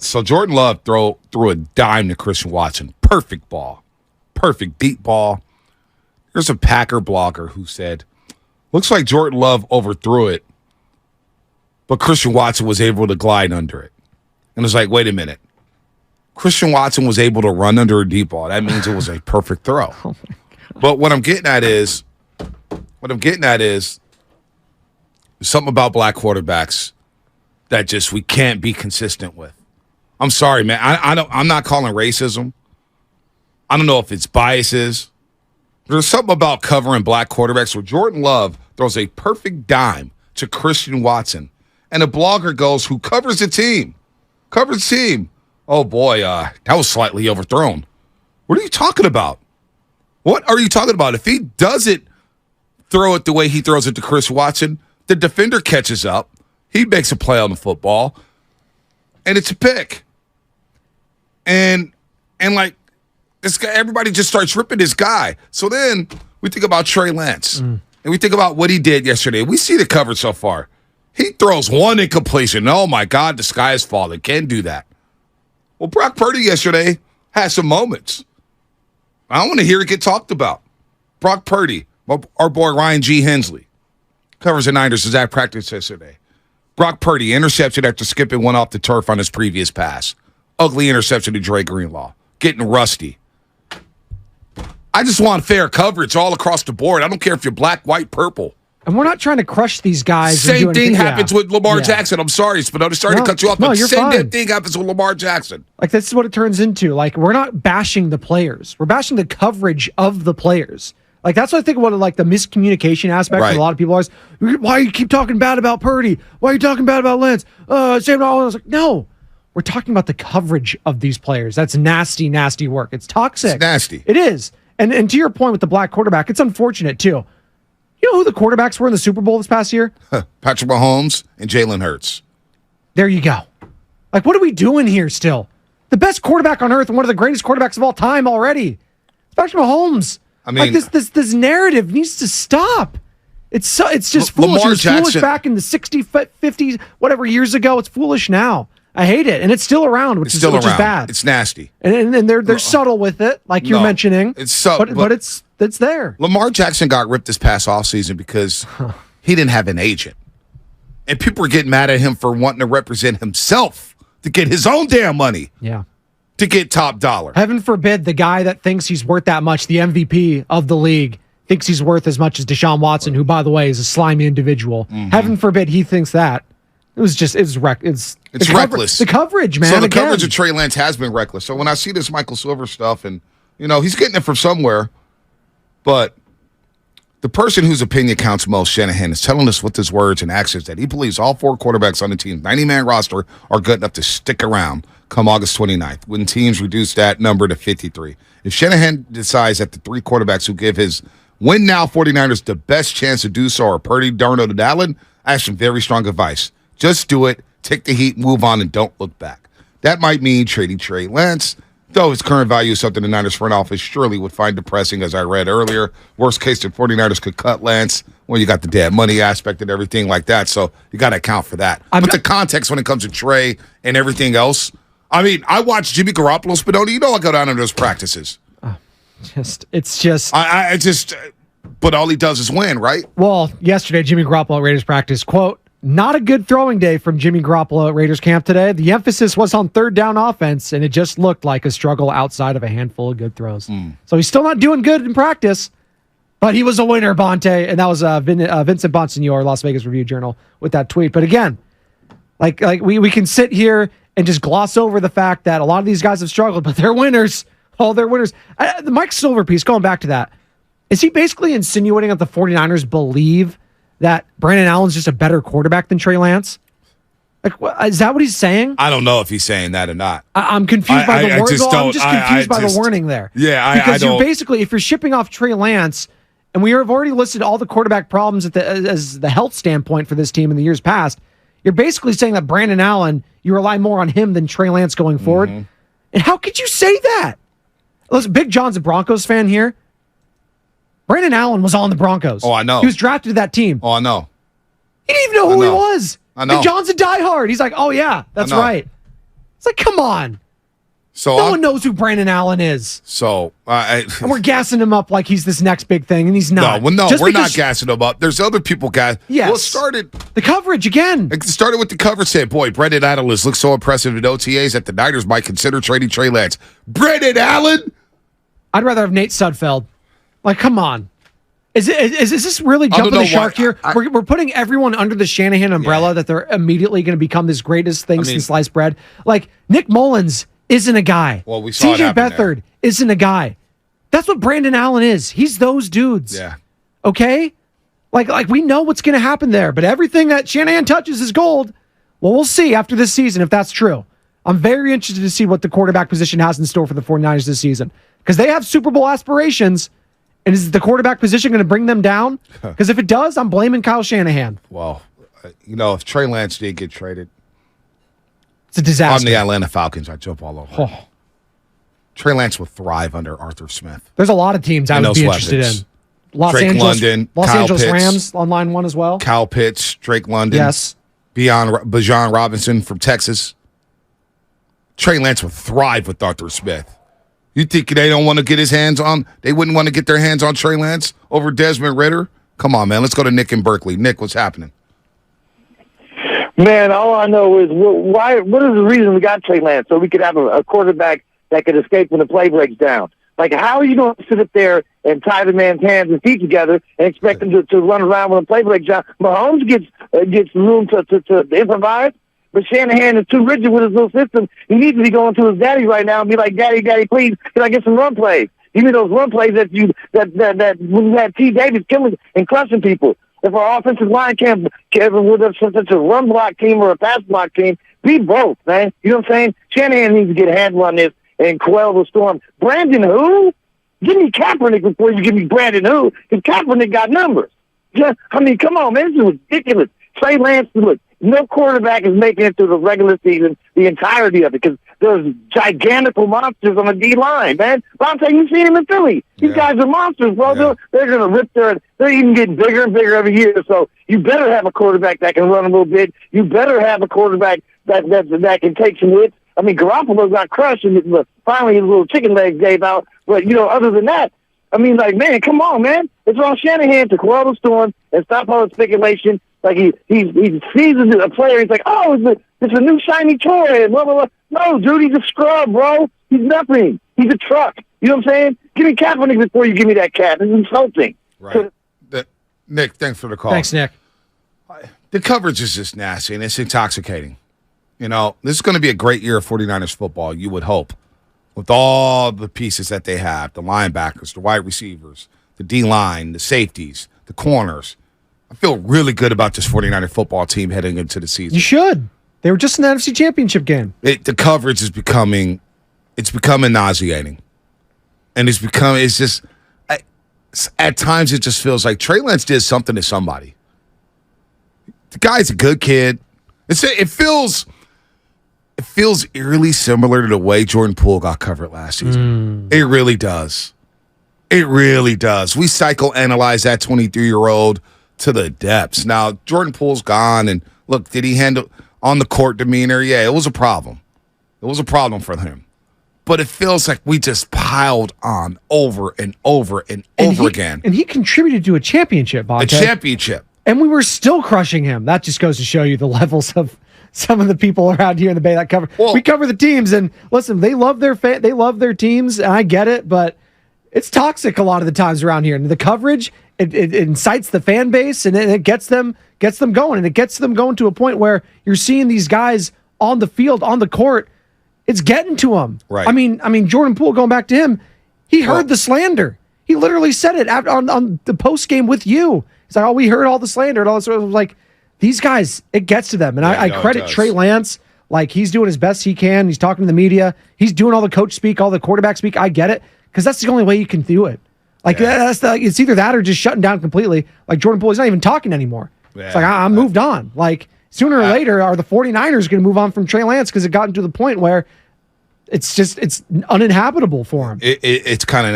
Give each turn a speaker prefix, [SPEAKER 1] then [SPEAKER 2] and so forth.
[SPEAKER 1] So Jordan Love threw a dime to Christian Watson. Perfect ball. Perfect deep ball. There's a Packer blogger who said, looks like Jordan Love overthrew it, but Christian Watson was able to glide under it. And it's like, wait a minute. Christian Watson was able to run under a deep ball. That means it was a perfect throw.
[SPEAKER 2] Oh
[SPEAKER 1] But what I'm getting at is something about black quarterbacks that just we can't be consistent with. I'm sorry, man. I'm not calling racism. I don't know if it's biases. There's something about covering black quarterbacks where Jordan Love throws a perfect dime to Christian Watson, and a blogger goes, who covers the team? Oh, boy, that was slightly overthrown. What are you talking about? What are you talking about? If he doesn't throw it the way he throws it to Chris Watson, the defender catches up. He makes a play on the football, and it's a pick. And like, this guy, everybody just starts ripping this guy. So then we think about Trey Lance, and we think about what he did yesterday. We see the coverage so far. He throws one incompletion. Oh, my God, the sky is falling. Can't do that. Well, Brock Purdy yesterday had some moments. I want to hear it get talked about. Brock Purdy, our boy Ryan G. Hensley, covers the Niners as at practice yesterday. Brock Purdy, interception after skipping one off the turf on his previous pass. Ugly interception to Dre Greenlaw. Getting rusty. I just want fair coverage all across the board. I don't care if you're black, white, purple.
[SPEAKER 2] And we're not trying to crush these guys.
[SPEAKER 1] Same thing happens with Lamar Jackson. I'm sorry, Spinoza. Sorry to cut you off, but same thing happens with Lamar Jackson.
[SPEAKER 2] Like, this is what it turns into. Like, we're not bashing the players. We're bashing the coverage of the players. Like, that's what I think about, like, the miscommunication aspect. Right. A lot of people are always, why you keep talking bad about Purdy? Why are you talking bad about Lance? Sam Darnold. I was like, no. We're talking about the coverage of these players. That's nasty, nasty work. It's toxic.
[SPEAKER 1] It's nasty.
[SPEAKER 2] It is. And to your point with the black quarterback, it's unfortunate, too. You know who the quarterbacks were in the Super Bowl this past year?
[SPEAKER 1] Patrick Mahomes and Jalen Hurts.
[SPEAKER 2] There you go. Like, what are we doing here still? The best quarterback on earth and one of the greatest quarterbacks of all time already. It's Patrick Mahomes. I mean, like, this narrative needs to stop. It's just foolish. It was foolish back in the 60s, 50s, whatever years ago. It's foolish now. I hate it, and it's still around, which is bad.
[SPEAKER 1] It's nasty,
[SPEAKER 2] and they're subtle with it, like you're mentioning.
[SPEAKER 1] It's subtle,
[SPEAKER 2] but it's there.
[SPEAKER 1] Lamar Jackson got ripped this past offseason because he didn't have an agent, and people were getting mad at him for wanting to represent himself to get his own damn money.
[SPEAKER 2] Yeah,
[SPEAKER 1] to get top dollar.
[SPEAKER 2] Heaven forbid the guy that thinks he's worth that much, the MVP of the league, thinks he's worth as much as Deshaun Watson, who, by the way, is a slimy individual. Mm-hmm. Heaven forbid he thinks that. It's reckless. The coverage, man.
[SPEAKER 1] So the coverage of Trey Lance has been reckless. So when I see this Michael Silver stuff, and he's getting it from somewhere, but the person whose opinion counts most, Shanahan, is telling us with his words and actions that he believes all four quarterbacks on the team's 90-man roster are good enough to stick around come August 29th, when teams reduce that number to 53. If Shanahan decides that the three quarterbacks who give his win-now 49ers the best chance to do so are Purdy, Darnold, and Allen, I have some very strong advice. Just do it, take the heat, move on, and don't look back. That might mean trading Trey Lance, though his current value is something the Niners front office surely would find depressing, as I read earlier. Worst case, the 49ers could cut Lance. Well, you got the dead money aspect and everything like that, so you got to account for that. But the context when it comes to Trey and everything else, I mean, I watch Jimmy Garoppolo, Spinoza. I go down to those practices. But all he does is win, right?
[SPEAKER 2] Well, yesterday, Jimmy Garoppolo at Raiders practice, quote, not a good throwing day from Jimmy Garoppolo at Raiders camp today. The emphasis was on third down offense, and it just looked like a struggle outside of a handful of good throws. So he's still not doing good in practice, but he was a winner, Bonte. And that was Vincent Bonsignor, Las Vegas Review-Journal, with that tweet. But again, like we can sit here and just gloss over the fact that a lot of these guys have struggled, but they're winners. Oh, they're winners. The Mike Silver piece, going back to that, is he basically insinuating that the 49ers believe that Brandon Allen's just a better quarterback than Trey Lance? Like, is that what he's saying?
[SPEAKER 1] I don't know if he's saying that or not.
[SPEAKER 2] I'm confused by the wording. I'm just confused by the warning there.
[SPEAKER 1] Yeah,
[SPEAKER 2] because you're basically, if you're shipping off Trey Lance, and we have already listed all the quarterback problems as the health standpoint for this team in the years past, you're basically saying that Brandon Allen, you rely more on him than Trey Lance going forward. Mm-hmm. And how could you say that? Listen, Big John's a Broncos fan here. Brandon Allen was on the Broncos.
[SPEAKER 1] Oh, I know.
[SPEAKER 2] He was drafted to that team.
[SPEAKER 1] Oh, I know.
[SPEAKER 2] He didn't even know who he was.
[SPEAKER 1] I know.
[SPEAKER 2] Big John's a diehard. He's like, oh, yeah, that's right. It's like, come on.
[SPEAKER 1] So
[SPEAKER 2] No one knows who Brandon Allen is.
[SPEAKER 1] So
[SPEAKER 2] And we're gassing him up like he's this next big thing, and he's not.
[SPEAKER 1] No,
[SPEAKER 2] Just
[SPEAKER 1] we're not
[SPEAKER 2] because-
[SPEAKER 1] gassing him up. There's other people gas.
[SPEAKER 2] Yes.
[SPEAKER 1] Well, it started
[SPEAKER 2] The coverage again.
[SPEAKER 1] with the cover said, boy, Brendan Allen looks so impressive in OTAs that the Niners might consider trading Trey Lance. Brendan Allen?
[SPEAKER 2] I'd rather have Nate Sudfeld. Like, come on. Is this really jumping the shark here? We're putting everyone under the Shanahan umbrella that they're immediately going to become this greatest thing since sliced bread. Like, Nick Mullins isn't a guy.
[SPEAKER 1] Well, we saw
[SPEAKER 2] CJ Beathard isn't a guy. That's what Brandon Allen is. He's those dudes.
[SPEAKER 1] Yeah.
[SPEAKER 2] Okay? Like we know what's going to happen there, but everything that Shanahan touches is gold. Well, we'll see after this season if that's true. I'm very interested to see what the quarterback position has in store for the 49ers this season because they have Super Bowl aspirations. And is the quarterback position going to bring them down? Because if it does, I'm blaming Kyle Shanahan.
[SPEAKER 1] Well, if Trey Lance did get traded,
[SPEAKER 2] It's a disaster.
[SPEAKER 1] I'm the Atlanta Falcons. I jump all over.
[SPEAKER 2] Oh.
[SPEAKER 1] Trey Lance will thrive under Arthur Smith.
[SPEAKER 2] There's a lot of teams I
[SPEAKER 1] And
[SPEAKER 2] would be
[SPEAKER 1] those
[SPEAKER 2] interested
[SPEAKER 1] weapons.
[SPEAKER 2] in. Los
[SPEAKER 1] Drake
[SPEAKER 2] Angeles,
[SPEAKER 1] London,
[SPEAKER 2] Los
[SPEAKER 1] Kyle
[SPEAKER 2] Angeles
[SPEAKER 1] Pitts.
[SPEAKER 2] Rams on line one as well.
[SPEAKER 1] Kyle Pitts, Drake London.
[SPEAKER 2] Yes.
[SPEAKER 1] Bijan Robinson from Texas. Trey Lance would thrive with Arthur Smith. You think they don't want to get his hands on? They wouldn't want to get their hands on Trey Lance over Desmond Ridder? Come on, man. Let's go to Nick in Berkeley. Nick, what's happening?
[SPEAKER 3] Man, all I know is why. What is the reason we got Trey Lance? So we could have a quarterback that could escape when the play breaks down. Like, how are you going to sit up there and tie the man's hands and feet together and expect him to run around when the play breaks down? Mahomes gets room to improvise, but Shanahan is too rigid with his little system. He needs to be going to his daddy right now and be like, "Daddy, please, can I get some run plays? Give me those run plays that when you had T. Davis killing and crushing people." If our offensive line can't with such a run block team or a pass block team, be both, man. You know what I'm saying? Shanahan needs to get a handle on this and quell the storm. Brandon who? Give me Kaepernick before you give me Brandon who, because Kaepernick got numbers. I mean, come on, man. This is ridiculous. Trey Lance, look, no quarterback is making it through the regular season, the entirety of it, because there's gigantical monsters on the D-line, man. Vontae, you've seen him in Philly. These guys are monsters, bro.
[SPEAKER 1] Yeah.
[SPEAKER 3] They're going to rip they're even getting bigger and bigger every year. So you better have a quarterback that can run a little bit. You better have a quarterback that can take some hits. I mean, Garoppolo got crushed, and finally his little chicken legs gave out. But, other than that, I mean, like, man, come on, man. It's on Shanahan to quell the storm and stop all the speculation. Like, he sees a player, he's like, oh, it's a new shiny toy, and blah, blah, blah. No, dude, he's a scrub, bro. He's nothing. He's a truck. You know what I'm saying? Give me Kaepernick before you give me that cat. This is insulting.
[SPEAKER 1] Right. Nick, thanks for the call.
[SPEAKER 2] Thanks, Nick.
[SPEAKER 1] The coverage is just nasty, and it's intoxicating. This is going to be a great year of 49ers football, you would hope, with all the pieces that they have, the linebackers, the wide receivers, the D-line, the safeties, the corners. I feel really good about this 49er football team heading into the season.
[SPEAKER 2] You should. They were just in the NFC Championship game.
[SPEAKER 1] The coverage is becoming nauseating. And at times it just feels like Trey Lance did something to somebody. The guy's a good kid. It feels eerily similar to the way Jordan Poole got covered last season. It really does. It really does. We psychoanalyze that 23-year-old to the depths. Now, Jordan Poole's gone, and look, did he handle on the court demeanor? Yeah, it was a problem. It was a problem for him. But it feels like we just piled on over and over and over again.
[SPEAKER 2] And he contributed to a championship, Bonte.
[SPEAKER 1] A championship.
[SPEAKER 2] And we were still crushing him. That just goes to show you the levels of some of the people around here in the Bay that cover.
[SPEAKER 1] Well,
[SPEAKER 2] we cover the teams, and listen, they love their teams, and I get it, but it's toxic a lot of the times around here. And the coverage, it incites the fan base, and it gets them going, and it gets them going to a point where you're seeing these guys on the field, on the court. It's getting to them.
[SPEAKER 1] Right.
[SPEAKER 2] I mean, Jordan Poole, going back to him, he heard the slander. He literally said it on the post game with you. He's like, "Oh, we heard all the slander and all this." I was like, these guys, it gets to them, and I credit Trey Lance. Like, he's doing as best he can. He's talking to the media. He's doing all the coach speak, all the quarterback speak. I get it, because that's the only way you can do it. Like, it's either that or just shutting down completely. Like, Jordan Poole, he's not even talking anymore. Yeah. It's like, I'm moved on. Like, sooner or later, are the 49ers going to move on from Trey Lance, because it gotten to the point where it's uninhabitable for him.
[SPEAKER 1] It's kind of